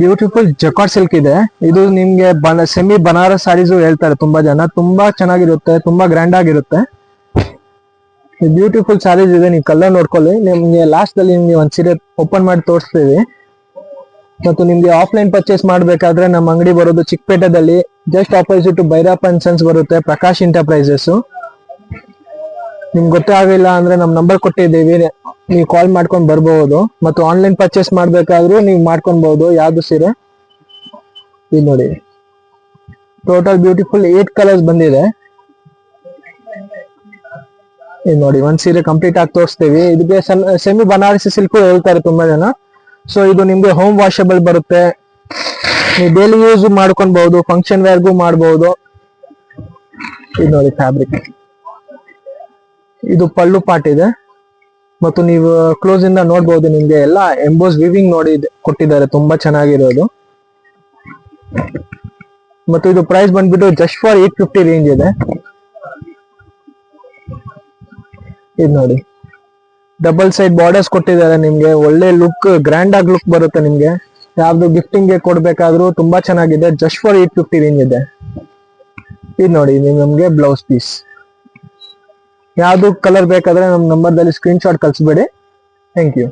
Beautiful jacquard silk ಇದೆ. ಇದು ನಿಮ್ಗೆ ಸೆಮಿ ಬನಾರಸ್ ಸಾರೀಸ್ ಹೇಳ್ತಾರೆ ತುಂಬಾ ಜನ. ತುಂಬಾ ಚೆನ್ನಾಗಿರುತ್ತೆ, ತುಂಬಾ ಗ್ರ್ಯಾಂಡ್ ಆಗಿರುತ್ತೆ. ಬ್ಯೂಟಿಫುಲ್ ಸಾರೀಸ್ ಇದೆ, ನೀವು ಕಲರ್ ನೋಡ್ಕೊಳ್ಳಿ. ನಿಮ್ಗೆ ಲಾಸ್ಟ್ ಅಲ್ಲಿ ನಿಮ್ಗೆ ಒಂದ್ ಸೀರೆ ಓಪನ್ ಮಾಡಿ ತೋರಿಸ್ತೀವಿ. ಮತ್ತು ನಿಮ್ಗೆ ಆಫ್ಲೈನ್ ಪರ್ಚೇಸ್ ಮಾಡ್ಬೇಕಾದ್ರೆ ನಮ್ಮ ಅಂಗಡಿ ಬರೋದು ಚಿಕ್ಕಪೇಟೆದಲ್ಲಿ, just opposite Bhairappa and sons ಬರುತ್ತೆ, ಪ್ರಕಾಶ್ ಎಂಟರ್ಪ್ರೈಸಸ್. ನಿಮ್ಗೆ ಗೊತ್ತೇ ಆಗಿಲ್ಲ ಅಂದ್ರೆ ನಮ್ ನಂಬರ್ ಕೊಟ್ಟಿದ್ದೀವಿ, ನೀವು ಕಾಲ್ ಮಾಡ್ಕೊಂಡು ಬರ್ಬಹುದು. ಮತ್ತು ಆನ್ಲೈನ್ ಪರ್ಚೇಸ್ ಮಾಡ್ಬೇಕಾದ್ರೂ ನೀವು ಮಾಡ್ಕೊಬಹುದು. ಯಾವ್ದು ಸೀರೆ ಇದು ನೋಡಿ, ಟೋಟಲ್ ಬ್ಯೂಟಿಫುಲ್ 8 ಕಲರ್ಸ್ ಬಂದಿದೆ. ಇದು ನೋಡಿ, ಒಂದ್ ಸೀರೆ ಕಂಪ್ಲೀಟ್ ಆಗಿ ತೋರಿಸ್ತೀವಿ. ಇದಕ್ಕೆ ಸೆಮಿ ಬನಾರಸಿ ಸಿಲ್ಕ್ ಹೇಳ್ತಾರೆ ತುಂಬಾ ಜನ. ಸೊ ಇದು ನಿಮ್ಗೆ ಹೋಮ್ ವಾಷಬಲ್ ಬರುತ್ತೆ, ನೀವು ಡೈಲಿ ಯೂಸ್ ಮಾಡ್ಕೊಬಹುದು, ಫಂಕ್ಷನ್ ವೇರ್ಗೂ ಮಾಡಬಹುದು. ಇದು ನೋಡಿ ಫ್ಯಾಬ್ರಿಕ್, ಇದು ಪಲ್ಲು ಪಾರ್ಟ್ ಇದೆ. ಮತ್ತು ನೀವು ಕ್ಲೋಸ್ ಇಂದ ನೋಡಬಹುದು, ನಿಮ್ಗೆ ಎಲ್ಲ ಎಂಬೋಸ್ ವಿವಿಂಗ್ ನೋಡಿ ಕೊಟ್ಟಿದ್ದಾರೆ, ತುಂಬಾ ಚೆನ್ನಾಗಿರೋದು. ಮತ್ತು ಇದು ಪ್ರೈಸ್ ಬಂದ್ಬಿಟ್ಟು ಜಸ್ಟ್ ಫಾರ್ 850 ರೇಂಜ್ ಇದೆ. ಇದು ನೋಡಿ, ಡಬಲ್ ಸೈಡ್ ಬಾರ್ಡರ್ಸ್ ಕೊಟ್ಟಿದ್ದಾರೆ, ನಿಮ್ಗೆ ಒಳ್ಳೆ ಲುಕ್, ಗ್ರ್ಯಾಂಡ್ ಆಗಿ ಲುಕ್ ಬರುತ್ತೆ. ನಿಮ್ಗೆ ಯಾವ್ದು ಗಿಫ್ಟಿಂಗ್ ಗೆ ಕೊಡ್ಬೇಕಾದ್ರೂ ತುಂಬಾ ಚೆನ್ನಾಗಿದೆ. ಜಸ್ಟ್ ಫಾರ್ 850 ರೇಂಜ್ ಇದೆ. ಇದು ನೋಡಿ, ನಿಮ್ಗೆ ಬ್ಲೌಸ್ ಪೀಸ್. ಯಾವ್ದು ಕಲರ್ ಬೇಕಾದ್ರೆ ನಮ್ಮ ನಂಬರ್ದಲ್ಲಿ ಸ್ಕ್ರೀನ್ ಶಾಟ್ ಕಳಿಸ್ಬೇಡಿ. Thank you.